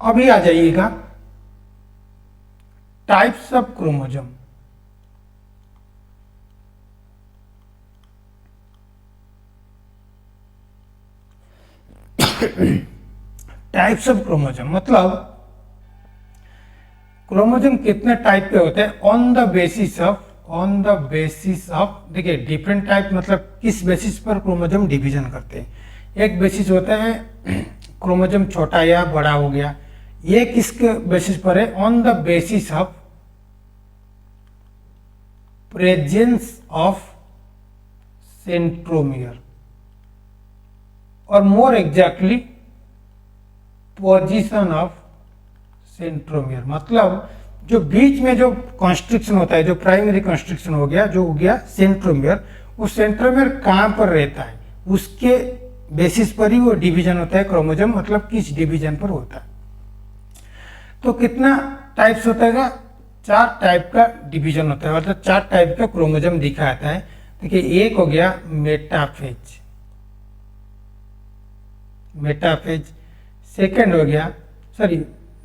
अभी आ जाइएगा types of chromosome. Types of chromosome मतलब क्रोमोसोम कितने टाइप के होते हैं ऑन द बेसिस ऑफ देखिए डिफरेंट टाइप मतलब किस बेसिस पर क्रोमोसोम डिवीजन करते हैं। एक बेसिस होता है क्रोमोसोम छोटा या बड़ा हो गया, ये किसके बेसिस पर है? On the basis of presence of centromere और मोर एग्जैक्टली पोजीशन ऑफ सेंट्रोमियर। मतलब जो बीच में जो कॉन्स्ट्रिक्शन होता है, जो प्राइमरी कॉन्स्ट्रिक्शन हो गया, जो हो गया सेंट्रोमियर, वो सेंट्रोमियर कहाँ पर रहता है उसके बेसिस पर ही वो डिवीजन होता है क्रोमोसोम, मतलब किस डिवीजन पर होता है। तो कितना टाइप्स होता है? 4 टाइप का डिवीजन होता है, मतलब 4 टाइप का क्रोमोसोम दिखाता है। देखिए एक हो गया मेटाफेज, सेकंड हो गया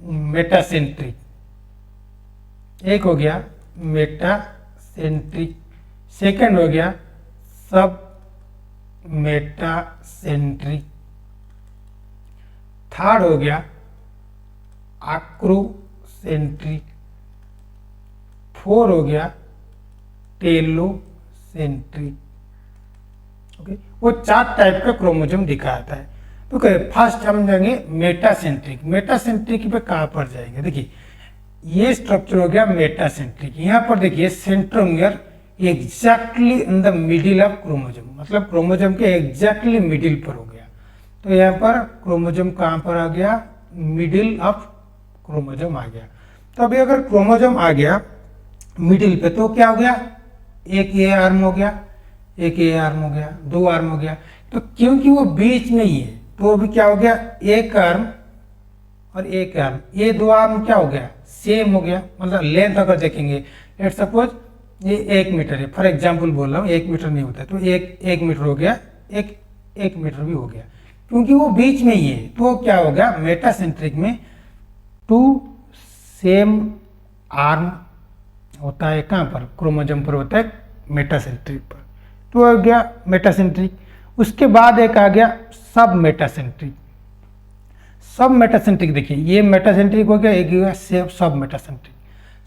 मेटासेंट्रिक, एक हो गया मेटासेंट्रिक, सेकंड हो गया सब मेटासेंट्रिक, थर्ड हो गया आक्रोसेंट्रिक, 4 हो गया टेलोसेंट्रिक। ओके, वो 4 टाइप का क्रोमोसोम दिखाता है। तो फर्स्ट हम जाएंगे मेटासेंट्रिक पे कहाँ पर जाएंगे? देखिए ये स्ट्रक्चर हो गया मेटासेंट्रिक। यहाँ पर देखिए centromere exactly in the middle of chromosome, मतलब क्रोमोसोम के एग्जैक्टली मिडिल पर हो गया। तो यहाँ पर क्रोमोसोम कहाँ पर आ गया? मिडिल ऑफ क्रोमोसोम आ गया। तो अभी अगर क्रोमोसोम आ गया मिडिल पे तो क्या हो गया? एक ये आर्म हो गया, एक ये आर्म हो गया, 2 आर्म हो गया। तो क्योंकि वो बीच में ही है तो अभी क्या हो गया? एक आर्म और एक आर्म, ये 2 आर्म क्या हो गया? सेम हो गया। मतलब लेंथ अगर देखेंगे, लेट सपोज ये 1 मीटर है, फॉर एग्जांपल बोल रहा हूँ, 1 मीटर नहीं होता तो 1 मीटर हो गया, 1 मीटर भी हो गया, क्योंकि वो बीच में ही है। तो क्या हो गया? मेटासेंट्रिक में 2 सेम आर्म होता है। कहाँ पर? क्रोमोसोम पर होता है, मेटासेंट्रिक पर। तो हो गया मेटासेंट्रिक। उसके बाद एक आ गया सब मेटासेंट्रिक। सब मेटासेंट्रिक देखिए ये मेटासेंट्रिक हो गया, एक हो गया सब मेटासेंट्रिक।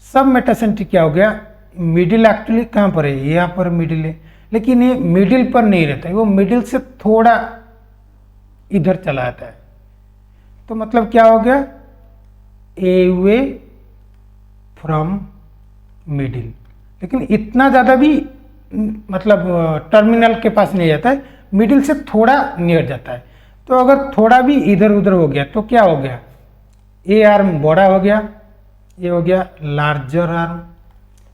सब मेटासेंट्रिक क्या हो गया? मिडिल एक्चुअली कहाँ पर है? यहाँ पर मिडिल है, लेकिन ये मिडिल पर नहीं रहता है, वो मिडिल से थोड़ा इधर चला जाता है। तो मतलब क्या हो गया? अवे फ्रॉम मिडिल, लेकिन इतना ज़्यादा भी मतलब टर्मिनल के पास नहीं जाता है, मिडिल से थोड़ा नियर जाता है। तो अगर थोड़ा भी इधर उधर हो गया तो क्या हो गया? ये आर्म बड़ा हो गया, ये हो गया लार्जर आर्म,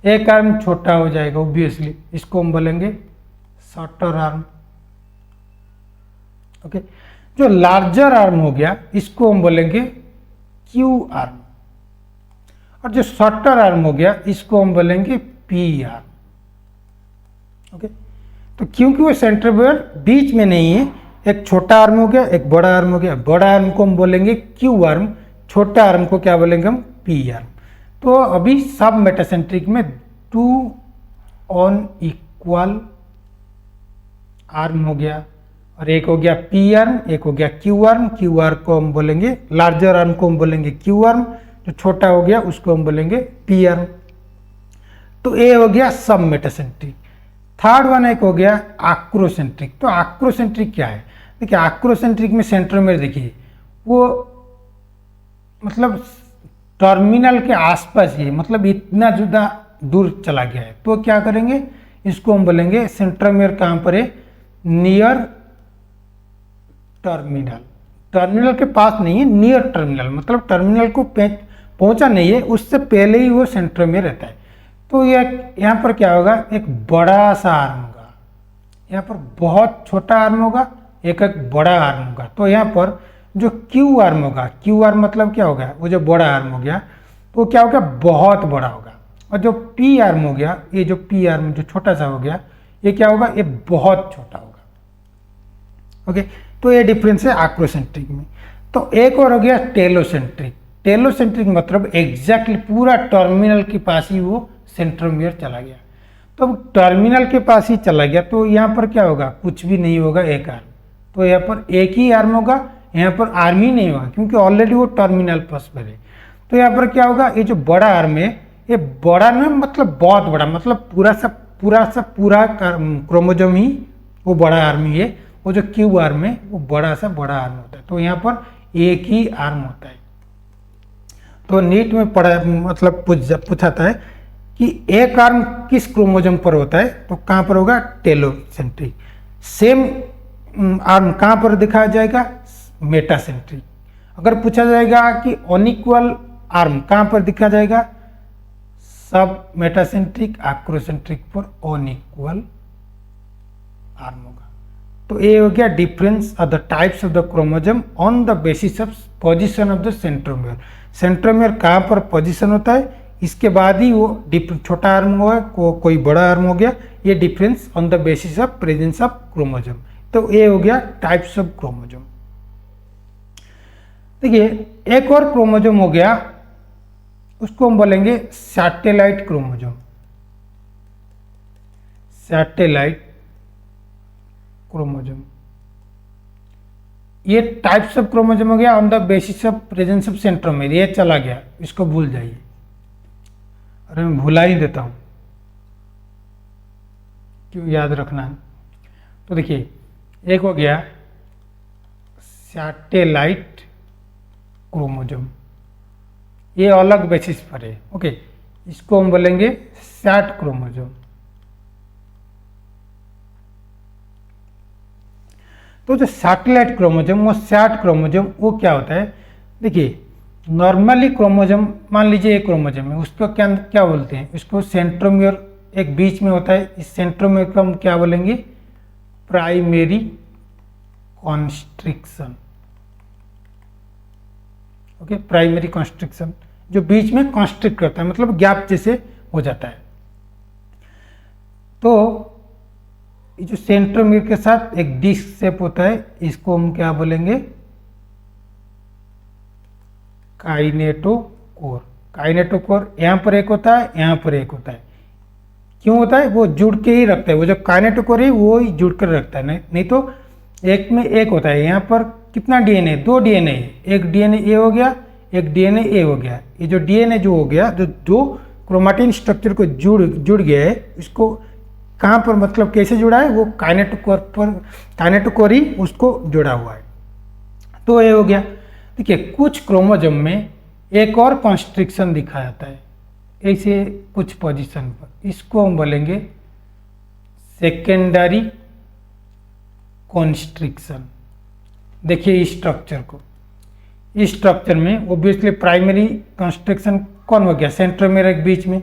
एक आर्म छोटा हो जाएगा ऑब्वियसली, इसको हम बोलेंगे शॉर्टर आर्म। ओके, जो लार्जर आर्म हो गया इसको हम बोलेंगे क्यू आर्म, और जो शॉर्टर आर्म हो गया इसको हम बोलेंगे पी आर्म। ओके, तो क्योंकि वो सेंट्रोमियर बीच में नहीं है, एक छोटा आर्म हो गया, एक बड़ा आर्म हो गया, बड़ा आर्म को हम बोलेंगे क्यू आर्म, छोटा आर्म को क्या बोलेंगे हम? P arm. तो अभी सब मेटासेंट्रिक में 2 ऑन इक्वल आर्म हो गया, और एक हो गया पी आर्म, एक हो गया क्यू आर्म। क्यू आर्म को हम बोलेंगे, लार्जर आर्म को हम बोलेंगे क्यू आर्म, जो छोटा हो गया उसको हम बोलेंगे पी आर्म। तो ये हो गया सब मेटासेंट्रिक। थर्ड वन एक हो गया आक्रोसेंट्रिक। तो आक्रोसेंट्रिक क्या है? देखिए आक्रोसेंट्रिक में सेंट्रोमियर देखिए वो मतलब टर्मिनल के आसपास ही, मतलब इतना ज़्यादा दूर चला गया है। तो क्या करेंगे? इसको हम बोलेंगे सेंट्रोमियर कहाँ पर है? Near terminal. टर्मिनल के पास नहीं है, नियर टर्मिनल, मतलब टर्मिनल को पहुंचा नहीं है, उससे पहले ही वो सेंट्रोमियर रहता है। तो यहाँ पर क्या होगा? एक बड़ा सा आर्म होगा, यहाँ पर बहुत छोटा आर्म होगा, एक बड़ा आर्म होगा। तो यहाँ पर जो क्यू आर्म होगा, क्यू आर्म मतलब क्या होगा? वो जो बड़ा आर्म हो गया तो क्या होगा? बहुत बड़ा होगा। और जो पी आर्म हो गया, ये जो पी आर्म जो छोटा सा हो गया, ये क्या होगा? ये बहुत छोटा होगा। ओके, तो ये डिफरेंस है आक्रोसेंट्रिक में। तो एक और हो गया टेलोसेंट्रिक। टेलोसेंट्रिक मतलब एग्जैक्टली पूरा टर्मिनल के पास ही वो सेंट्रोमियर चला गया। तो टर्मिनल के पास ही चला गया तो यहाँ पर क्या होगा, कुछ भी नहीं होगा, एक आर्म। तो यहाँ पर एक ही आर्म होगा, यहाँ पर आर्म ही नहीं होगा क्योंकि ऑलरेडी वो टर्मिनल पास पर है। तो यहाँ पर क्या होगा, ये जो बड़ा आर्म है, ये बड़ा ना मतलब बहुत बड़ा, मतलब पूरा क्रोमोजोम ही वो बड़ा आर्म ही है। वो जो क्यूब आर्म है वो बड़ा आर्म होता है। तो यहाँ पर एक ही आर्म होता है। तो नीट में पढ़ा मतलब पूछाता है कि एक आर्म किस क्रोमोजोम पर होता है, तो कहाँ पर होगा, टेलोसेंट्रिक। सेम आर्म कहाँ पर दिखाया जाएगा, मेटासेंट्रिक। अगर पूछा जाएगा कि अनइक्वल आर्म कहाँ पर दिखा जाएगा, सब मेटासेंट्रिक, एक्रोसेंट्रिक पर अनइक्वल आर्म होगा। तो ये हो गया difference of the types of the chromosome on the basis of position of the centromere. Centromere कहाँ पर पोजीशन होता है, इसके बाद ही वो छोटा आर्म हुआ कोई बड़ा आर्म हो गया। ये difference on the basis of presence of chromosome. तो ये हो गया टाइप्स ऑफ क्रोमोजोम। देखिए एक और क्रोमोजोम हो गया, उसको हम बोलेंगे सैटेलाइट क्रोमोजोम। सैटेलाइट क्रोमोजोम, ये टाइप्स ऑफ क्रोमोजोम हो गया on the basis of presence of centromere. ये चला गया, इसको भूल जाइए। अरे मैं भुला ही देता हूं, क्यों याद रखना है। तो देखिए एक हो गया सैटेलाइट क्रोमोजोम, ये अलग बेसिस पर है। ओके, इसको हम बोलेंगे सैट क्रोमोजोम। तो जो सैटेलाइट क्रोमोजोम, वो सैट क्रोमोजोम, वो क्या होता है, देखिए नॉर्मली क्रोमोजोम, मान लीजिए एक क्रोमोजोम है, उसको क्या क्या बोलते हैं, उसको सेंट्रोमियर एक बीच में होता है। इस सेंट्रोमियर को हम क्या बोलेंगे, primary constriction. Okay, primary constriction, जो बीच में कॉन्स्ट्रिक्ट करता है, मतलब गैप जैसे हो जाता है। तो ये जो सेंट्रोमियर के साथ एक डिस्क शेप होता है, इसको हम क्या बोलेंगे, काइनेटोकोर। काइनेटोकोर यहाँ पर एक होता है, यहाँ पर एक होता है। क्यों होता है, वो जुड़ के ही रखता है। वो जो काइनेटोकोर है वो ही जुड़ कर रखता है, नहीं तो एक में एक होता है। यहाँ पर कितना डीएनए, 2 डीएनए है, एक डीएनए ए हो गया, एक डीएनए ए हो गया। ये जो डीएनए जो हो गया, जो दो क्रोमेटिन स्ट्रक्चर को जुड़ गया है, इसको कहाँ पर मतलब कैसे जुड़ा है, वो काइनेटोकोर पर, काइनेटोकोर ही उसको जुड़ा हुआ है। तो ये हो गया। देखिए कुछ क्रोमोजोम में एक और कॉन्स्ट्रिक्शन दिखा जाता है, ऐसे कुछ पोजीशन पर, इसको हम बोलेंगे सेकेंडरी कॉन्स्ट्रिक्शन। देखिए इस स्ट्रक्चर को, इस स्ट्रक्चर में ऑब्वियसली प्राइमरी कॉन्स्ट्रिक्शन कौन हो गया, सेंट्रोमियर एक बीच में।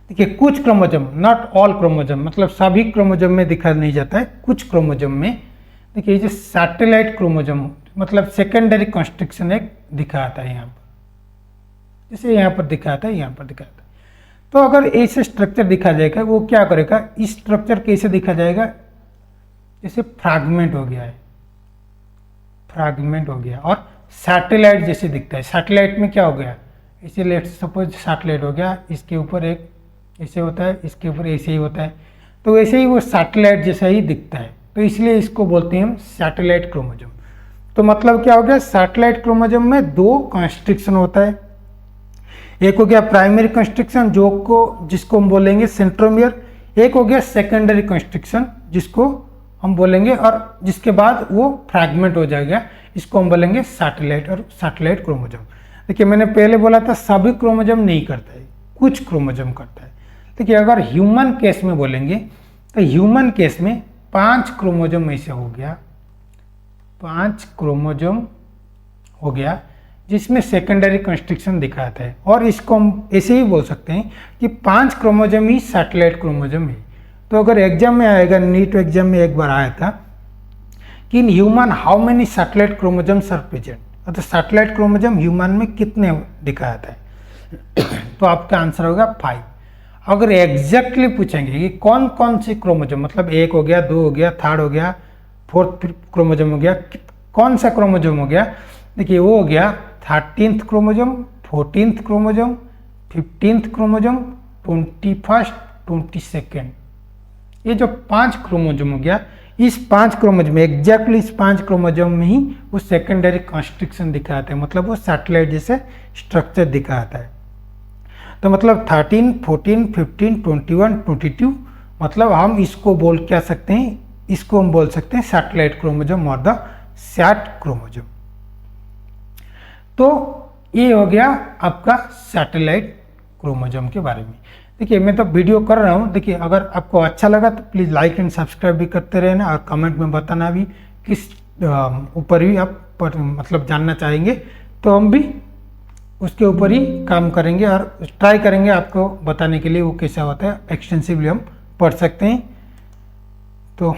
देखिए कुछ क्रोमोजोम, नॉट ऑल क्रोमोजोम, मतलब सभी क्रोमोजोम में दिखा नहीं जाता है, कुछ क्रोमोजोम में। देखिए ये जो सैटेलाइट क्रोमोजोम मतलब सेकेंडरी कॉन्स्ट्रिक्शन एक दिखाता है यहाँ पर, जैसे यहाँ पर दिखाता है, यहाँ पर दिखाता है। तो अगर ऐसे स्ट्रक्चर दिखा जाएगा, वो क्या करेगा, इस स्ट्रक्चर कैसे दिखा जाएगा, जैसे फ्रैगमेंट हो गया है, फ्रैगमेंट हो गया, और सैटेलाइट जैसे दिखता है। सैटेलाइट में क्या हो गया, इसे लेट सपोज सैटेलाइट हो गया, इसके ऊपर एक ऐसे होता है, इसके ऊपर ऐसे ही होता है, तो वैसे ही वो सैटेलाइट जैसा ही दिखता है। तो इसलिए इसको बोलते हैं हम सैटेलाइट क्रोमोजोम। तो मतलब क्या हो गया, सैटेलाइट क्रोमोजोम में 2 कॉन्स्ट्रिक्शन होता है। एक हो गया प्राइमरी कॉन्स्ट्रिक्शन जिसको हम बोलेंगे सेंट्रोमियर, एक हो गया सेकेंडरी कॉन्स्ट्रिक्शन जिसको हम बोलेंगे, और जिसके बाद वो फ्रैगमेंट हो जाएगा, इसको हम बोलेंगे सैटेलाइट और सैटेलाइट क्रोमोजोम। देखिए मैंने पहले बोला था सभी क्रोमोजोम नहीं करता है, कुछ क्रोमोजोम करता है। देखिए अगर ह्यूमन केस में बोलेंगे तो ह्यूमन केस में 5 क्रोमोजोम ऐसे हो गया, 5 क्रोमोजोम हो गया जिसमें सेकेंडरी कॉन्स्ट्रिक्शन दिखाता है। और इसको हम ऐसे ही बोल सकते हैं कि 5 क्रोमोजोम ही सैटेलाइट क्रोमोजोम है। तो अगर एग्जाम में आएगा, नीट एग्जाम में एक बार आया था कि in human how many satellite chromosomes are present, तो सैटेलाइट क्रोमोजोम ह्यूमन में कितने दिखाया जाता है, तो आपका आंसर होगा 5। अगर एग्जैक्टली पूछेंगे कि कौन कौन से क्रोमोजोम, मतलब 1 हो गया, 2 हो गया, 3rd हो गया, 4th क्रोमोजोम हो गया, कौन सा क्रोमोजोम हो गया, देखिए वो हो गया 13th chromosome, 14th chromosome, 15th chromosome, 21st, 22nd। ये जो 5 क्रोमोजोम हो गया, इस 5 क्रोमोजोम में एग्जैक्टली इस 5 क्रोमोजोम में ही वो सेकेंडरी कॉन्स्ट्रिक्शन दिखाता है, मतलब वो सैटेलाइट जैसे स्ट्रक्चर दिखाता है। तो मतलब 13, 14, 15, 21, 22, मतलब हम इसको बोल क्या सकते हैं, इसको हम बोल सकते हैं सैटेलाइट क्रोमोजोम और द सैट क्रोमोजोम। तो ये हो गया आपका सैटेलाइट क्रोमोजोम के बारे में। देखिए मैं तो वीडियो कर रहा हूँ, देखिए अगर आपको अच्छा लगा तो प्लीज़ लाइक एंड सब्सक्राइब भी करते रहना, और कमेंट में बताना भी किस ऊपर भी आप मतलब जानना चाहेंगे, तो हम भी उसके ऊपर ही काम करेंगे और ट्राई करेंगे आपको बताने के लिए वो कैसा होता है, एक्सटेंसिवली हम पढ़ सकते हैं। तो